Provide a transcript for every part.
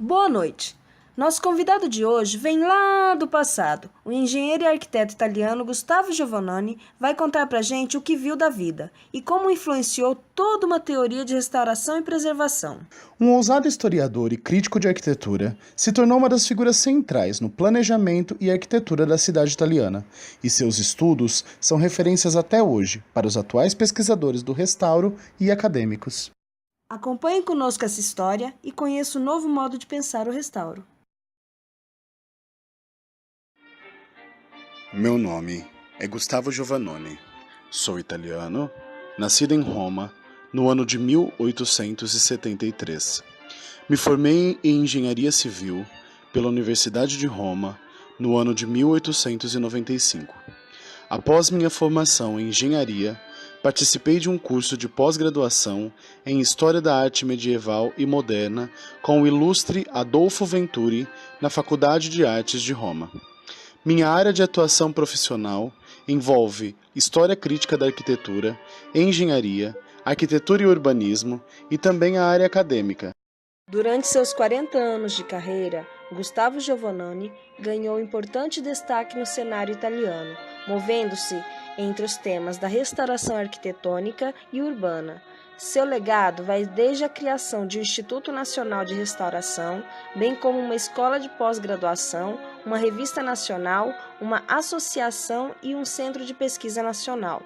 Boa noite! Nosso convidado de hoje vem lá do passado. O engenheiro e arquiteto italiano Gustavo Giovannoni vai contar pra gente o que viu da vida e como influenciou toda uma teoria de restauração e preservação. Um ousado historiador e crítico de arquitetura, se tornou uma das figuras centrais no planejamento e arquitetura da cidade italiana, e seus estudos são referências até hoje para os atuais pesquisadores do restauro e acadêmicos. Acompanhe conosco essa história e conheça o novo modo de pensar o restauro. Meu nome é Gustavo Giovannoni. Sou italiano, nascido em Roma no ano de 1873. Me formei em engenharia civil pela Universidade de Roma no ano de 1895. Após minha formação em engenharia, participei de um curso de pós-graduação em História da Arte Medieval e Moderna com o ilustre Adolfo Venturi na Faculdade de Artes de Roma. Minha área de atuação profissional envolve História Crítica da Arquitetura, Engenharia, Arquitetura e Urbanismo e também a área acadêmica. Durante seus 40 anos de carreira, Gustavo Giovannoni ganhou importante destaque no cenário italiano, movendo-se entre os temas da restauração arquitetônica e urbana. Seu legado vai desde a criação de um Instituto Nacional de Restauração, bem como uma escola de pós-graduação, uma revista nacional, uma associação e um centro de pesquisa nacional.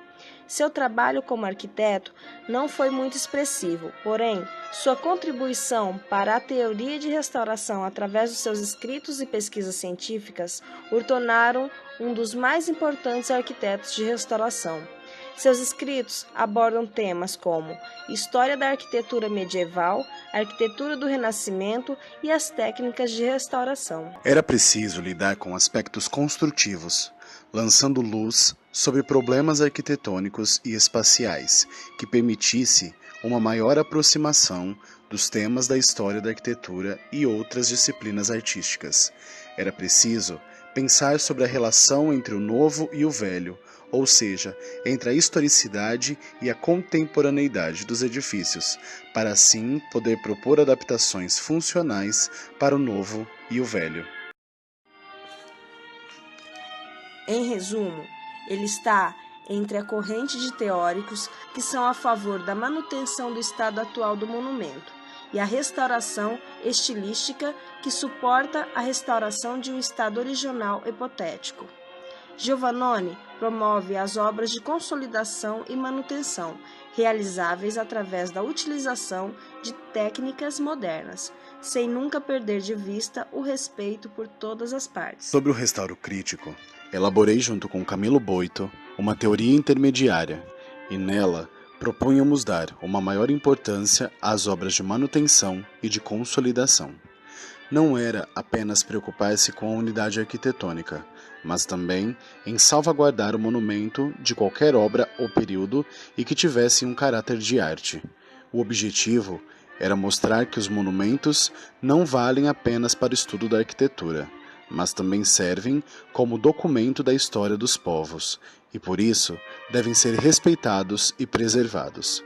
Seu trabalho como arquiteto não foi muito expressivo, porém, sua contribuição para a teoria de restauração através dos seus escritos e pesquisas científicas o tornaram um dos mais importantes arquitetos de restauração. Seus escritos abordam temas como história da arquitetura medieval, arquitetura do Renascimento e as técnicas de restauração. Era preciso lidar com aspectos construtivos, lançando luz sobre problemas arquitetônicos e espaciais que permitisse uma maior aproximação dos temas da história da arquitetura e outras disciplinas artísticas. Era preciso pensar sobre a relação entre o novo e o velho, ou seja, entre a historicidade e a contemporaneidade dos edifícios, para assim poder propor adaptações funcionais para o novo e o velho. Em resumo, ele está entre a corrente de teóricos que são a favor da manutenção do estado atual do monumento e a restauração estilística que suporta a restauração de um estado original hipotético. Giovannoni promove as obras de consolidação e manutenção, realizáveis através da utilização de técnicas modernas, sem nunca perder de vista o respeito por todas as partes. Sobre o restauro crítico, elaborei junto com Camilo Boito uma teoria intermediária, e nela propunhamos dar uma maior importância às obras de manutenção e de consolidação. Não era apenas preocupar-se com a unidade arquitetônica, mas também em salvaguardar o monumento de qualquer obra ou período e que tivesse um caráter de arte. O objetivo era mostrar que os monumentos não valem apenas para o estudo da arquitetura, mas também servem como documento da história dos povos, e por isso devem ser respeitados e preservados.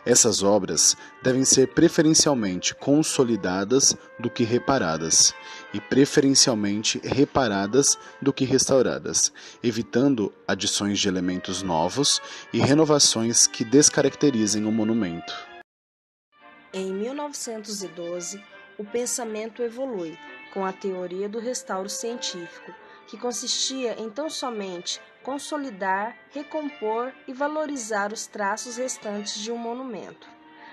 Essas obras devem ser preferencialmente consolidadas do que reparadas, e preferencialmente reparadas do que restauradas, evitando adições de elementos novos e renovações que descaracterizem o monumento. Em 1912, o pensamento evolui com a teoria do restauro científico, que consistia em tão somente consolidar, recompor e valorizar os traços restantes de um monumento.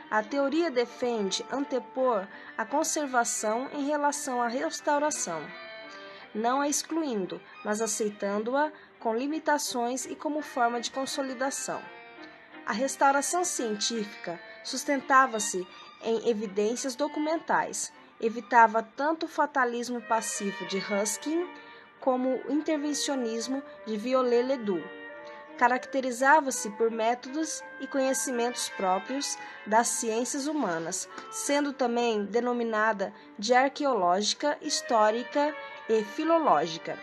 A teoria defende antepor a conservação em relação à restauração, não a excluindo, mas aceitando-a com limitações e como forma de consolidação. A restauração científica sustentava-se em evidências documentais, evitava tanto o fatalismo passivo de Ruskin como o intervencionismo de Viollet-le-Duc. Caracterizava-se por métodos e conhecimentos próprios das ciências humanas, sendo também denominada de arqueológica, histórica e filológica.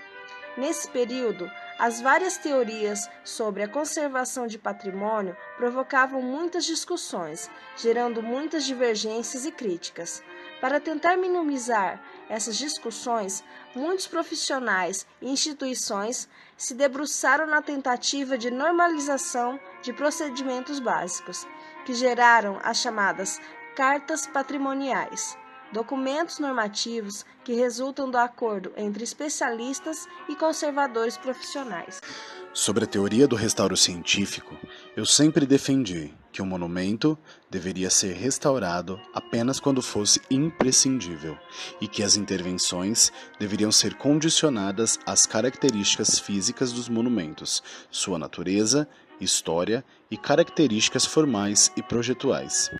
Nesse período, as várias teorias sobre a conservação de patrimônio provocavam muitas discussões, gerando muitas divergências e críticas. Para tentar minimizar essas discussões, muitos profissionais e instituições se debruçaram na tentativa de normalização de procedimentos básicos, que geraram as chamadas cartas patrimoniais, documentos normativos que resultam do acordo entre especialistas e conservadores profissionais. Sobre a teoria do restauro científico, eu sempre defendi que o monumento deveria ser restaurado apenas quando fosse imprescindível e que as intervenções deveriam ser condicionadas às características físicas dos monumentos, sua natureza, história e características formais e projetuais.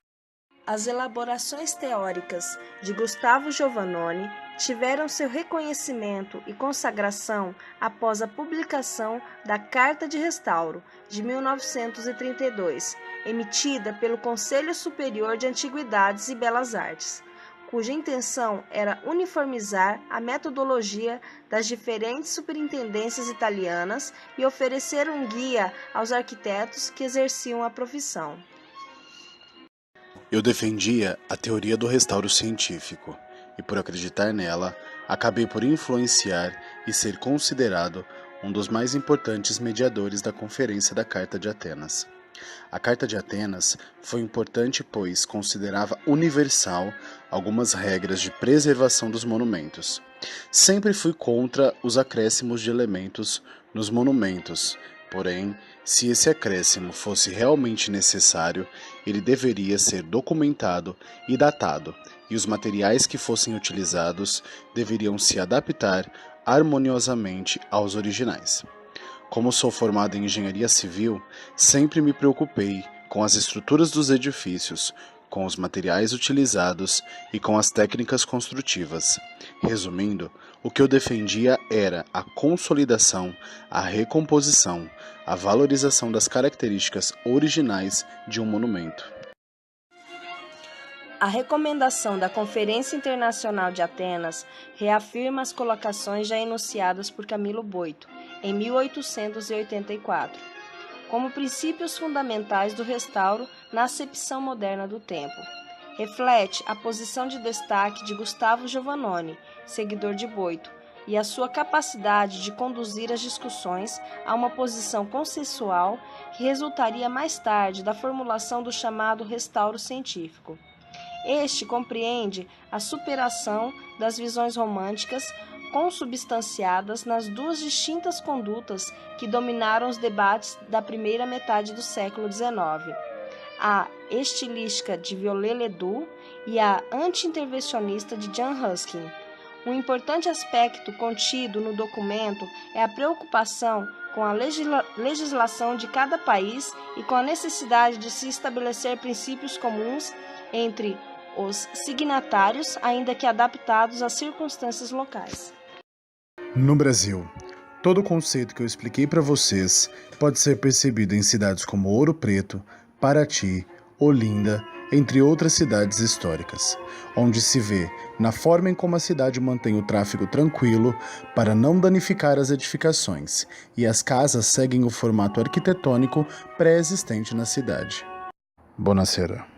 As elaborações teóricas de Gustavo Giovannoni tiveram seu reconhecimento e consagração após a publicação da Carta de Restauro, de 1932, emitida pelo Conselho Superior de Antiguidades e Belas Artes, cuja intenção era uniformizar a metodologia das diferentes superintendências italianas e oferecer um guia aos arquitetos que exerciam a profissão. Eu defendia a teoria do restauro científico e, por acreditar nela, acabei por influenciar e ser considerado um dos mais importantes mediadores da Conferência da Carta de Atenas. A Carta de Atenas foi importante pois considerava universal algumas regras de preservação dos monumentos. Sempre fui contra os acréscimos de elementos nos monumentos, porém, se esse acréscimo fosse realmente necessário, ele deveria ser documentado e datado, e os materiais que fossem utilizados deveriam se adaptar harmoniosamente aos originais. Como sou formado em engenharia civil, sempre me preocupei com as estruturas dos edifícios, com os materiais utilizados e com as técnicas construtivas. Resumindo, o que eu defendia era a consolidação, a recomposição, a valorização das características originais de um monumento. A recomendação da Conferência Internacional de Atenas reafirma as colocações já enunciadas por Camilo Boito, em 1884, como princípios fundamentais do restauro na acepção moderna do tempo. Reflete a posição de destaque de Gustavo Giovannoni, seguidor de Boito, e a sua capacidade de conduzir as discussões a uma posição consensual que resultaria mais tarde da formulação do chamado restauro científico. Este compreende a superação das visões românticas consubstanciadas nas duas distintas condutas que dominaram os debates da primeira metade do século XIX, a estilística de Viollet-le-Duc e a anti-intervencionista de Jan Ruskin. Um importante aspecto contido no documento é a preocupação com a legislação de cada país e com a necessidade de se estabelecer princípios comuns entre os signatários, ainda que adaptados às circunstâncias locais. No Brasil, todo o conceito que eu expliquei para vocês pode ser percebido em cidades como Ouro Preto, Paraty, Olinda, entre outras cidades históricas, onde se vê na forma em como a cidade mantém o tráfego tranquilo para não danificar as edificações, e as casas seguem o formato arquitetônico pré-existente na cidade. Buonasera.